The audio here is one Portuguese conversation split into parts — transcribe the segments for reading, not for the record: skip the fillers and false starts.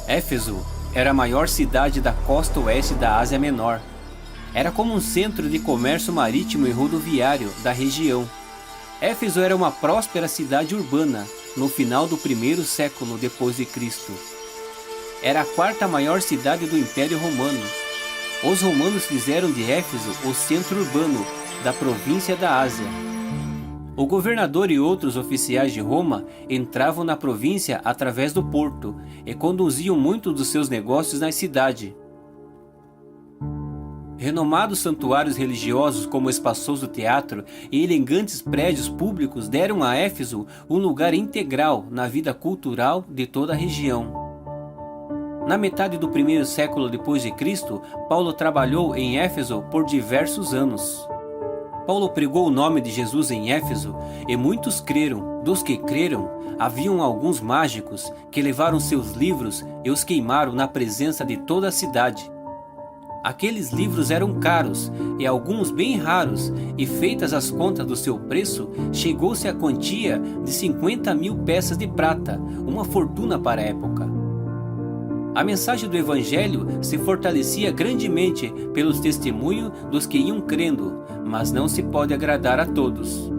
Éfeso era a maior cidade da costa oeste da Ásia Menor. Era como um centro de comércio marítimo e rodoviário da região. Éfeso era uma próspera cidade urbana no final do primeiro século depois de Cristo. Era a quarta maior cidade do Império Romano. Os romanos fizeram de Éfeso o centro urbano da província da Ásia. O governador e outros oficiais de Roma entravam na província através do porto e conduziam muitos dos seus negócios na cidade. Renomados santuários religiosos como o espaçoso teatro e elegantes prédios públicos deram a Éfeso um lugar integral na vida cultural de toda a região. Na metade do primeiro século depois de Cristo, Paulo trabalhou em Éfeso por diversos anos. Paulo pregou o nome de Jesus em Éfeso e muitos creram. Dos que creram, haviam alguns mágicos que levaram seus livros e os queimaram na presença de toda a cidade. Aqueles livros eram caros e alguns bem raros, e feitas as contas do seu preço, chegou-se à quantia de 50.000 peças de prata, uma fortuna para a época. A mensagem do Evangelho se fortalecia grandemente pelos testemunhos dos que iam crendo, mas não se pode agradar a todos.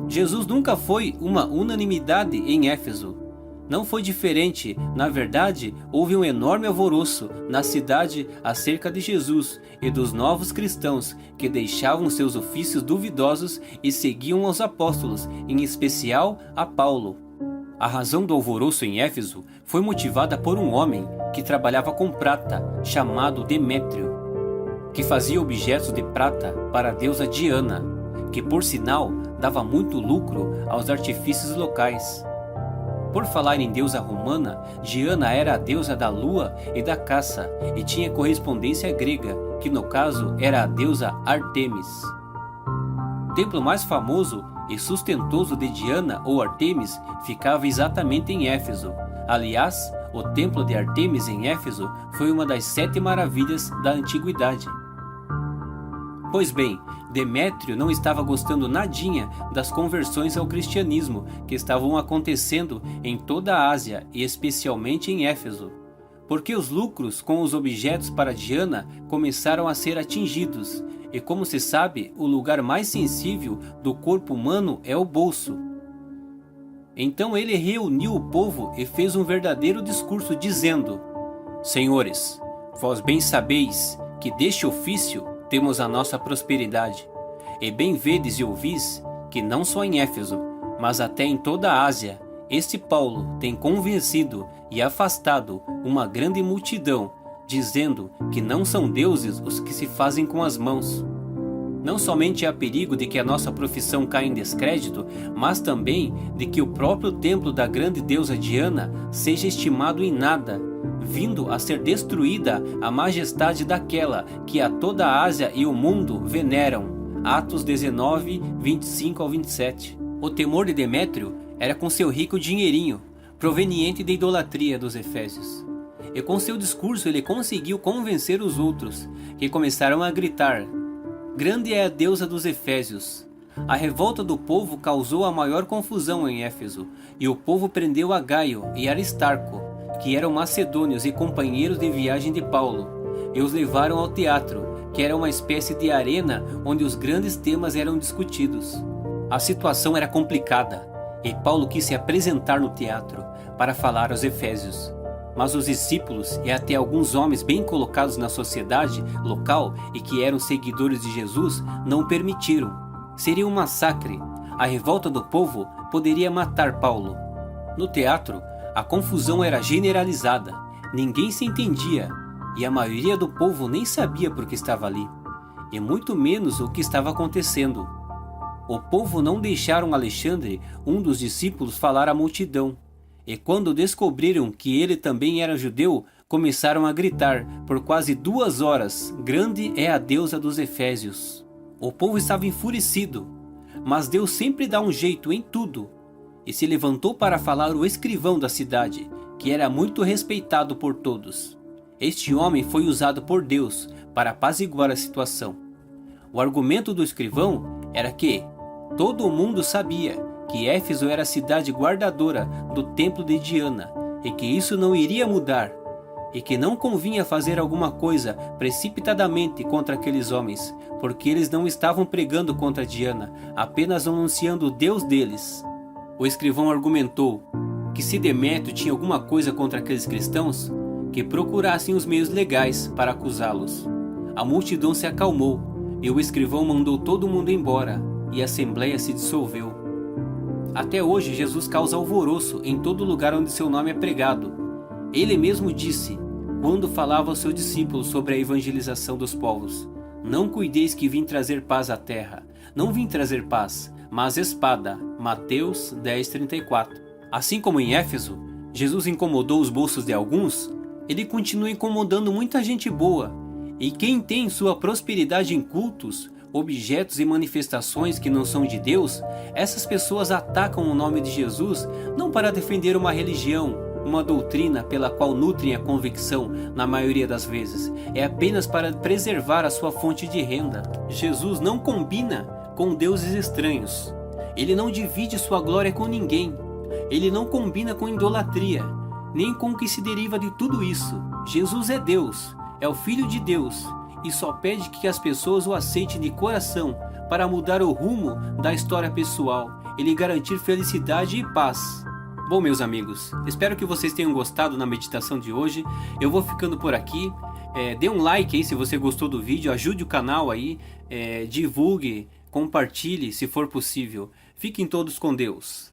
Jesus nunca foi uma unanimidade em Éfeso. Não foi diferente. Na verdade, houve um enorme alvoroço na cidade acerca de Jesus e dos novos cristãos que deixavam seus ofícios duvidosos e seguiam aos apóstolos, em especial a Paulo. A razão do alvoroço em Éfeso foi motivada por um homem que trabalhava com prata, chamado Demétrio, que fazia objetos de prata para a deusa Diana, que por sinal dava muito lucro aos artifícios locais. Por falar em deusa romana, Diana era a deusa da lua e da caça e tinha correspondência grega, que no caso era a deusa Ártemis. O templo mais famoso e sustentoso de Diana ou Ártemis ficava exatamente em Éfeso. Aliás, o templo de Ártemis em Éfeso foi uma das 7 maravilhas da antiguidade. Pois bem, Demétrio não estava gostando nadinha das conversões ao cristianismo que estavam acontecendo em toda a Ásia e especialmente em Éfeso, porque os lucros com os objetos para Diana começaram a ser atingidos, e como se sabe, o lugar mais sensível do corpo humano é o bolso. Então ele reuniu o povo e fez um verdadeiro discurso dizendo: Senhores, vós bem sabeis que deste ofício temos a nossa prosperidade, e bem vedes e ouvis que não só em Éfeso, mas até em toda a Ásia, este Paulo tem convencido e afastado uma grande multidão, dizendo que não são deuses os que se fazem com as mãos. Não somente há perigo de que a nossa profissão caia em descrédito, mas também de que o próprio templo da grande deusa Diana seja estimado em nada, vindo a ser destruída a majestade daquela que a toda a Ásia e o mundo veneram. Atos 19, 25 ao 27. O temor de Demétrio era com seu rico dinheirinho, proveniente da idolatria dos efésios. E com seu discurso ele conseguiu convencer os outros, que começaram a gritar: Grande é a deusa dos efésios. A revolta do povo causou a maior confusão em Éfeso, e o povo prendeu a Gaio e Aristarco, que eram macedônios e companheiros de viagem de Paulo, e os levaram ao teatro, que era uma espécie de arena onde os grandes temas eram discutidos. A situação era complicada, e Paulo quis se apresentar no teatro para falar aos efésios. Mas os discípulos e até alguns homens bem colocados na sociedade local e que eram seguidores de Jesus não o permitiram. Seria um massacre. A revolta do povo poderia matar Paulo. No teatro, a confusão era generalizada. Ninguém se entendia e a maioria do povo nem sabia por que estava ali, e muito menos o que estava acontecendo. O povo não deixaram Alexandre, um dos discípulos, falar à multidão. E quando descobriram que ele também era judeu, começaram a gritar por quase 2 horas: Grande é a deusa dos efésios. O povo estava enfurecido, mas Deus sempre dá um jeito em tudo. E se levantou para falar o escrivão da cidade, que era muito respeitado por todos. Este homem foi usado por Deus para apaziguar a situação. O argumento do escrivão era que todo mundo sabia que Éfeso era a cidade guardadora do templo de Diana e que isso não iria mudar, e que não convinha fazer alguma coisa precipitadamente contra aqueles homens, porque eles não estavam pregando contra Diana, apenas anunciando o Deus deles. O escrivão argumentou que se Demétrio tinha alguma coisa contra aqueles cristãos, que procurassem os meios legais para acusá-los. A multidão se acalmou, e o escrivão mandou todo mundo embora, e a assembleia se dissolveu. Até hoje Jesus causa alvoroço em todo lugar onde seu nome é pregado. Ele mesmo disse, quando falava aos seus discípulos sobre a evangelização dos povos: não cuideis que vim trazer paz à terra. Não vim trazer paz, mas espada. Mateus 10:34. Assim como em Éfeso, Jesus incomodou os bolsos de alguns, ele continua incomodando muita gente boa. E quem tem sua prosperidade em cultos, objetos e manifestações que não são de Deus, essas pessoas atacam o nome de Jesus não para defender uma religião, uma doutrina pela qual nutrem a convicção na maioria das vezes, é apenas para preservar a sua fonte de renda. Jesus não combina com deuses estranhos, ele não divide sua glória com ninguém, ele não combina com idolatria, nem com o que se deriva de tudo isso. Jesus é Deus, é o Filho de Deus, e só pede que as pessoas o aceitem de coração para mudar o rumo da história pessoal e lhe garantir felicidade e paz. Bom, meus amigos, espero que vocês tenham gostado na meditação de hoje. Eu vou ficando por aqui. Dê um like aí se você gostou do vídeo, ajude o canal aí, divulgue, compartilhe se for possível. Fiquem todos com Deus.